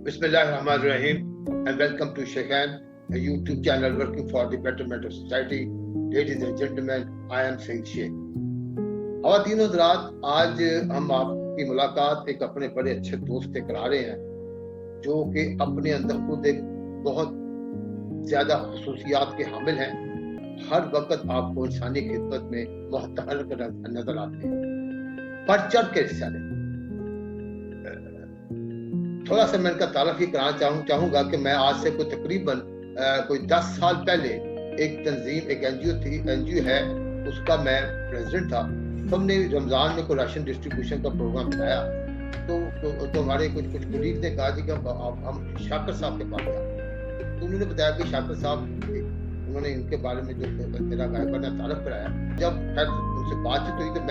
Bismillahirrahmanirrahim and welcome to Shekhan, a YouTube channel working for the betterment of society. Ladies and gentlemen, I am Saeed Sheikh. خواتین و حضرات، آج ہم آپ کی ملاقات ایک اپنے بڑے اچھے دوست سے کرا رہے ہیں جو کہ اپنے اندر خود ایک بہت زیادہ خصوصیات کے حامل ہیں. ہر وقت آپ کو انسانی خدمت میں محترم نظر آتے ہیں، بڑھ چڑھ کے حصہ لیں. تھوڑا سا میں ان کا تعارف یہ کرانا چاہوں گا کہ میں آج سے تقریباً 10 سال پہلے ایک تنظیم، ایک این جی او ہے، اس کا میں پریزیڈنٹ تھا. ہم نے رمضان میں کوئی راشن ڈسٹریبیوشن کا پروگرام بنایا تو ہمارے کچھ کولیگ نے کہا کہ ہم شاکر صاحب کے پاس جائیں. تو انہوں نے بتایا کہ شاکر صاحب، انہوں نے ان کے بارے میں جو میرا غائبانہ تعارف کرایا. جب خیر ان سے بات چیت ہوئی تو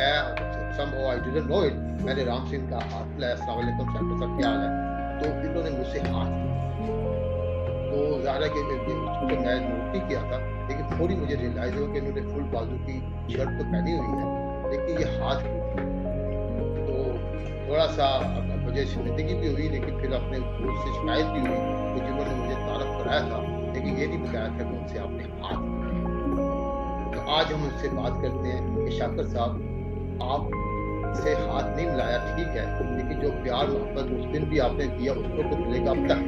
میں نے رام سنگھ کا ہاتھ لایا. السلام علیکم شاکر صاحب، کیا حال ہے؟ تو انہوں نے مجھ سے ہاتھ لیا. تو ظاہر ہے کہ میں نوٹ نہیں کیا تھا، لیکن فوری مجھے ریئلائز ہوا کہ انہوں نے فل بازو کی شرٹ تو پہنی ہوئی ہے لیکن یہ ہاتھ ٹوٹ گیا. تو تھوڑا سا مجھے شرمندگی بھی ہوئی، لیکن پھر اپنے دوست سے شکایت بھی ہوئی کہ جنہوں نے مجھے تعارف کرایا تھا لیکن یہ نہیں بتایا تھا کہ ان سے آپ نے ہاتھ لیا. تو آج ہم ان سے بات کرتے ہیں کہ شاکر صاحب، آپ سے ہاتھ نہیں ملایا ٹھیک ہے، لیکن جو پیار محبت اس دن بھی آپ نے دیا اس کو تو ملے گا اب تک.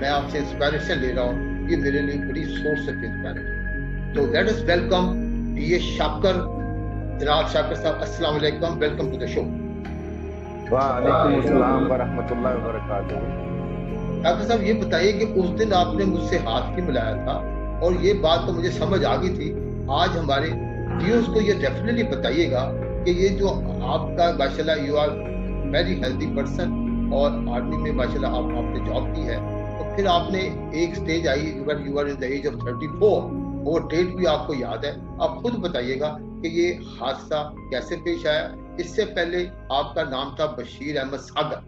میں آپ سے انسپائریشن لے رہا ہوں، یہ میرے لیے بڑی سورس آف انسپائریشن. تو لیٹ اس ویلکم یہ شاکر. جناب شاکر صاحب، السلام علیکم، ویلکم ٹو دا شو. وعلیکم السلام ورحمۃ اللہ وبرکاتہ. ڈاکٹر صاحب یہ بتائیے کہ اس دن آپ نے مجھ سے ہاتھ کیوں ملایا تھا؟ اور یہ بات تو مجھے سمجھ آ گئی تھی. آج ہمارے ویورز کو یہ ڈیفینیٹلی بتائیے گا کہ یہ جو آپ کا ماشاءاللہ you are very healthy person, اور آرمی میں ماشاءاللہ آپ نے جاب کی ہے، تو پھر آپ نے ایک سٹیج آئی، you are in the age of 34، اور ڈیٹ بھی آپ کو یاد ہے. آپ خود بتائیے گا کہ یہ حادثہ کیسے پیش آیا. اس سے پہلے آپ کا نام تھا بشیر احمد ساگر،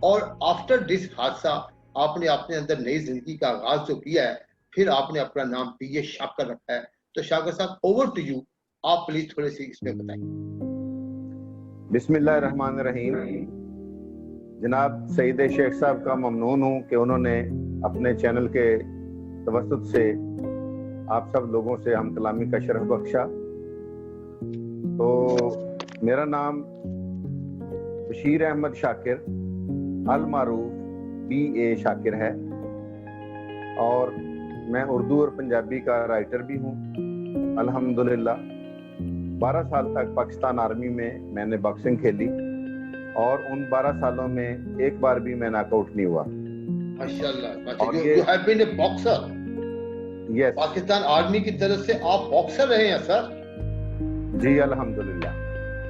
اور آفٹر دس حادثہ آپ نے اپنے اندر نئی زندگی کا آغاز جو کیا ہے، پھر آپ نے اپنا نام پی اے شاکر رکھا ہے. تو شاکر صاحب، اوور ٹو یو، آپ پلیز تھوڑے سی اس میں بتائیں. بسم اللہ الرحمن الرحیم. جناب سعید شیخ صاحب کا ممنون ہوں کہ انہوں نے اپنے چینل کے توسط سے آپ سب لوگوں سے ہم کلامی کا شرف بخشا. تو میرا نام بشیر احمد شاکر المعروف بی اے شاکر ہے، اور میں اردو اور پنجابی کا رائٹر بھی ہوں. الحمدللہ 12 سال تک پاکستان آرمی میں نے باکسنگ کھیلی، اور ان 12 سالوں میں ایک بار بھی میں ناک آؤٹ نہیں ہوا. ماشاءاللہ. You have been a boxer. Yes. Pakistan army کی طرف سے آپ باکسر رہے ہیں سر؟ جی الحمدللہ.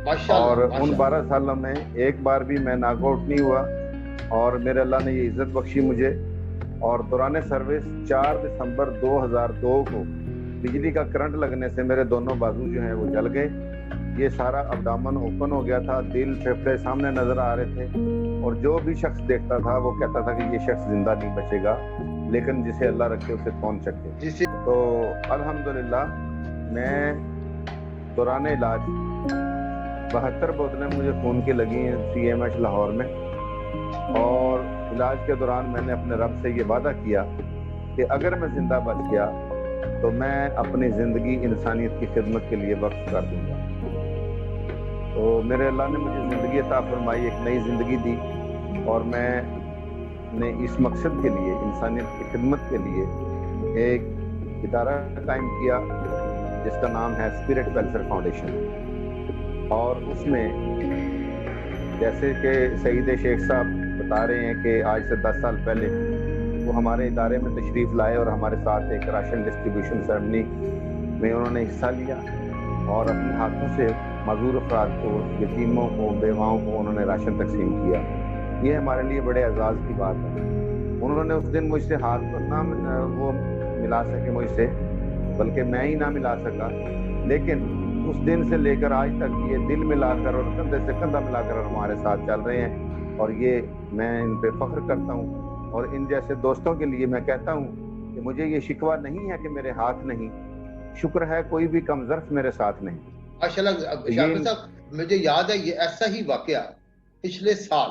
ماشاءاللہ. اور ان 12 سالوں میں ایک بار بھی میں ناک آؤٹ نہیں ہوا، اور میرے اللہ نے یہ عزت بخشی مجھے. اور دوران سروس 4 دسمبر 2002 کو بجلی کا کرنٹ لگنے سے میرے دونوں بازو جو ہیں وہ جل گئے. یہ سارا ابڈامن اوپن ہو گیا تھا، دل پھیپھڑے سامنے نظر آ رہے تھے، اور جو بھی شخص دیکھتا تھا وہ کہتا تھا کہ یہ شخص زندہ نہیں بچے گا، لیکن جسے اللہ رکھے اسے کون چکے. تو الحمدللہ میں دوران علاج 72 بوتلیں مجھے خون کی لگی ہیں CMH لاہور میں. اور علاج کے دوران میں نے اپنے رب سے یہ وعدہ کیا کہ اگر میں زندہ بچ گیا تو میں اپنی زندگی انسانیت کی خدمت کے لیے وقف کر دوں گا. تو میرے اللہ نے مجھے زندگی عطا فرمائی، ایک نئی زندگی دی، اور میں نے اس مقصد کے لیے، انسانیت کی خدمت کے لیے، ایک ادارہ قائم کیا جس کا نام ہے اسپرٹ ویلفیئر فاؤنڈیشن. اور اس میں جیسے کہ سعید شیخ صاحب بتا رہے ہیں کہ آج سے 10 سال پہلے وہ ہمارے ادارے میں تشریف لائے اور ہمارے ساتھ ایک راشن ڈسٹریبیوشن سیرمنی میں انہوں نے حصہ لیا، اور اپنے ہاتھوں سے معذور افراد کو، یتیموں کو، بیواؤں کو انہوں نے راشن تقسیم کیا. یہ ہمارے لیے بڑے اعزاز کی بات ہے. انہوں نے اس دن مجھ سے ہاتھ نہ وہ ملا سکے مجھ سے، بلکہ میں ہی نہ ملا سکا، لیکن اس دن سے لے کر آج تک یہ دل ملا کر اور کندھے سے کندھا ملا کر ہمارے ساتھ چل رہے ہیں. اور یہ میں ان پہ فخر کرتا ہوں، اور ان جیسے دوستوں کے لیے میں کہتا ہوں کہ مجھے یہ شکوہ نہیں ہے کہ میرے ہاتھ نہیں، شکر ہے کوئی بھی کم ظرف میرے ساتھ نہیں. ماشاءاللہ. شاکر صاحب، مجھے یاد ہے یہ ایسا ہی واقعہ پچھلے سال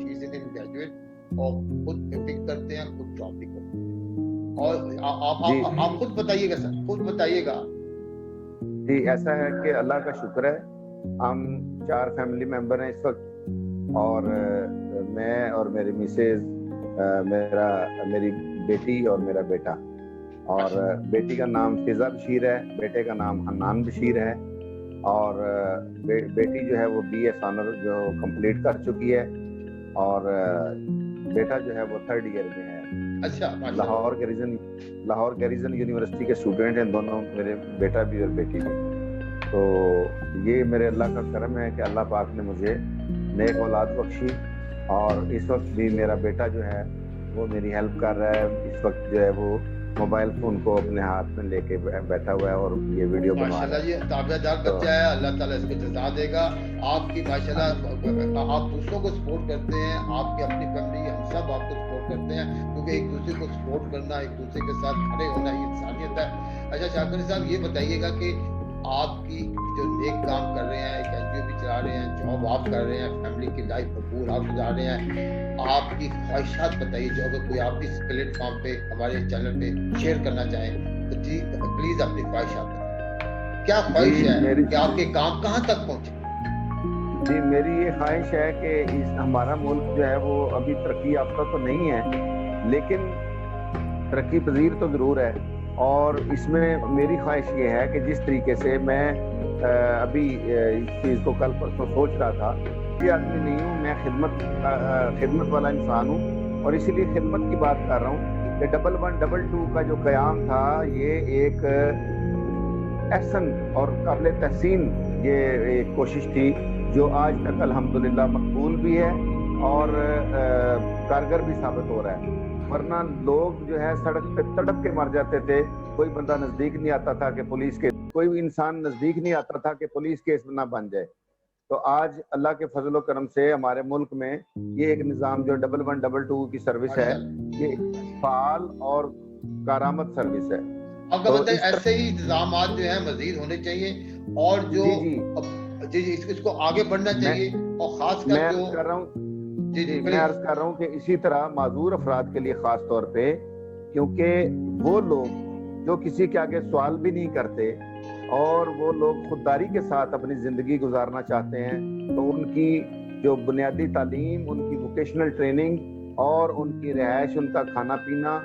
شی از ان گریجویٹ اور خود پک کرتے ہیں، خود ڈراپ بھی کرتے ہیں. اور آپ خود بتائیے گا سر، خود بتائیے گا. جی ایسا ہے کہ اللہ کا شکر ہے، ہم 4 فیملی ممبر ہیں اس وقت، اور میں اور میری مسز، میری بیٹی اور میرا بیٹا. اور بیٹی کا نام فضا بشیر ہے، بیٹے کا نام حنان بشیر ہے، اور بیٹی جو ہے وہ BS آنر جو کمپلیٹ کر چکی ہے، اور بیٹا جو ہے وہ 3rd ایئر میں ہے. اچھا، لاہور گیریزن یونیورسٹی کے اسٹوڈنٹ ہیں دونوں، میرے بیٹا بھی اور بیٹی بھی. تو یہ میرے اللہ کا کرم ہے کہ اللہ پاک نے مجھے نیک اولاد بخشی، اور اس وقت بھی میرا بیٹا جو ہے وہ میری ہیلپ کر رہا ہے. اس وقت جو ہے وہ موبائل فون کو اپنے ہاتھ میں لے کے بیٹھا ہوا ہے اور یہ ویڈیو بنا رہا ہے. ماشاءاللہ یہ تابع دار بچہ ہے، اللہ تعالیٰ اس کو جزا دے گا. آپ کی ماشاءاللہ آپ دوسروں کو سپورٹ کرتے ہیں، آپ کی اپنی فیملی، ہم سب آپ کو سپورٹ کرتے ہیں، کیونکہ ایک دوسرے کو سپورٹ کرنا، ایک دوسرے کے ساتھ کھڑے ہونا یہ انسانیت ہے. اچھا شاکر صاحب یہ بتائیے گا کہ آپ کی جو نیک کام کر رہے ہیں، ایک NGO بھی چلا رہے ہیں، جاب آپ کر رہے ہیں، فیملی کی لائف بھرپور آپ گزار رہے ہیں، آپ کی خواہشات بتائیے جو اگر کوئی آپ اس پلیٹ فارم پہ ہمارے چینل پہ شیئر کرنا چاہیں تو جی پلیز اپنی خواہشات بتائیں. کیا خواہش ہے کہ آپ کے کام کہاں تک پہنچے؟ جی میری یہ خواہش ہے کہ ہمارا ملک جو ہے وہ ابھی ترقی یافتہ تو نہیں ہے، لیکن ترقی پذیر تو ضرور ہے. اور اس میں میری خواہش یہ ہے کہ جس طریقے سے میں ابھی اس چیز کو کل پرسوں سوچ رہا تھا، یہ آدمی نہیں ہوں میں، خدمت والا انسان ہوں، اور اسی لیے خدمت کی بات کر رہا ہوں کہ 1122 کا جو قیام تھا یہ ایک احسن اور قابل تحسین یہ ایک کوشش تھی جو آج تک الحمدللہ مقبول بھی ہے اور کارگر بھی ثابت ہو رہا ہے. ورنہ لوگ جو ہے سڑک پہ تڑپ کے مر جاتے تھے، کوئی بندہ نزدیک نہیں آتا تھا کہ پولیس کے، کوئی بھی انسان نزدیک نہیں آتا تھا کہ پولیس کیس نہ بن جائے. تو آج اللہ کے فضل و کرم سے ہمارے ملک میں یہ ایک نظام جو 1122 کی سروس ہے یہ فعال اور کارآمد سروس ہے. اب ایسے ہی انتظامات جو ہیں مزید ہونے چاہیے، اور جو جی اس کو آگے بڑھنا چاہیے، اور خاص کر جو میں عرض کر رہا ہوں کہ اسی طرح معذور افراد کے لیے خاص طور پہ، کیونکہ وہ لوگ جو کسی کے آگے سوال بھی نہیں کرتے اور وہ لوگ خودداری کے ساتھ اپنی زندگی گزارنا چاہتے ہیں، تو ان کی جو بنیادی تعلیم، ان کی ووکیشنل ٹریننگ اور ان کی رہائش، ان کا کھانا پینا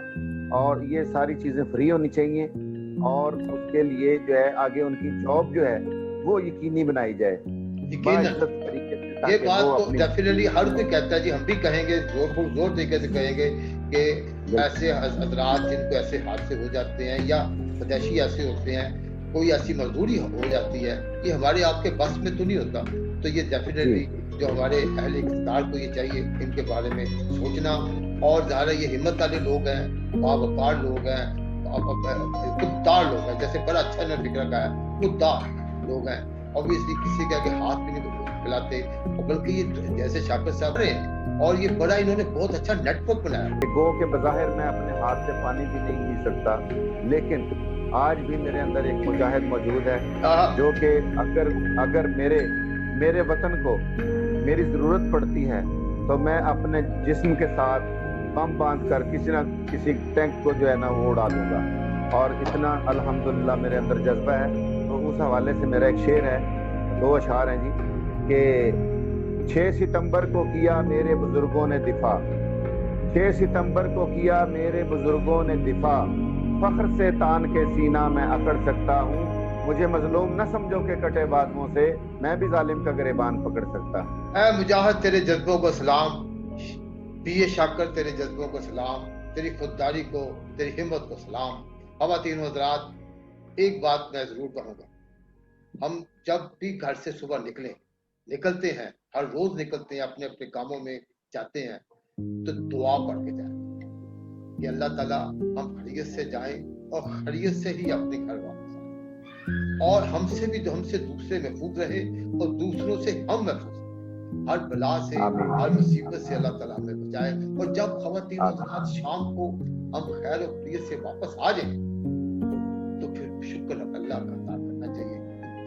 اور یہ ساری چیزیں فری ہونی چاہیے، اور اس کے لیے جو ہے آگے ان کی جاب جو ہے وہ یقینی بنائی جائے. یہ بات تو ڈیفینیٹلی ہر کوئی کہتا ہے جی، ہم بھی کہیں گے، زور طریقے سے کہیں گے کہ ایسے حضرات جن کو ایسے حادثے ہو جاتے ہیں یا پیدائشی ایسے ہوتے ہیں، کوئی ایسی مزدوری ہو جاتی ہے، یہ ہمارے آپ کے بس میں تو نہیں ہوتا. تو یہ ڈیفینیٹلی جو ہمارے اہل اقتدار کو یہ چاہیے ان کے بارے میں سوچنا، اور ظاہر ہے یہ ہمت والے لوگ ہیں، باوقار لوگ ہیں، خوددار لوگ ہیں، جیسے بڑا اچھا نے فکر کا ہے، خوددار لوگ ہیں. obviously کسی کے آگے ہاتھ بھی نہیں پھیلاتے، بلکہ یہ جیسے شاکر صاحب رہے ہیں، اور یہ بڑا انہوں نے بہت اچھا نیٹ ورک بنایا. گو کہ بظاہر میں اپنے ہاتھ سے پانی بھی نہیں پی سکتا، لیکن آج بھی میرے اندر ایک مجاہد موجود ہے جو کہ اگر میرے وطن کو میری ضرورت پڑتی ہے تو میں اپنے جسم کے ساتھ بم باندھ کر کسی نہ کسی ٹینک کو جو ہے نا وہ اڑا دوں گا. اور اتنا الحمدللہ میرے اندر جذبہ ہے. تو اس حوالے سے میرا ایک شعر ہے، 2 اشعار ہیں جی، کہ 6 ستمبر کو کیا میرے بزرگوں نے دفاع، 6 ستمبر کو کیا میرے بزرگوں نے دفاع، فخر سے تان کے سینہ میں اکڑ سکتا ہوں، مجھے مظلوم نہ سمجھو کہ کٹے بازوؤں سے میں بھی ظالم کا گریبان پکڑ سکتا. اے مجاہد تیرے جذبوں کو سلام، پیے شاکر تیرے جذبوں کو سلام، تیری خودداری کو، تیری ہمت کو سلام. خواتین و حضرات، ایک بات میں ضرور کہوں گا، ہم جب بھی گھر سے صبح نکلتے ہیں، ہر روز نکلتے ہیں، اپنے اپنے کاموں میں جاتے ہیں، تو دعا پڑھ کے جائیں کہ اللہ تعالیٰ ہم خیریت سے جائیں اور خیریت سے ہی اپنے گھر واپس آئیں، اور ہم سے بھی ہم سے دوسرے محفوظ رہے اور دوسروں سے ہم محفوظ رہے، ہر بلا سے، ہر مصیبت سے اللہ تعالیٰ ہمیں بچائے. اور جب خواتین و حضرات شام کو ہم خیر و خیریت سے واپس آ جائیں تو پھر شکر اللہ کا ادا کرنا چاہیے.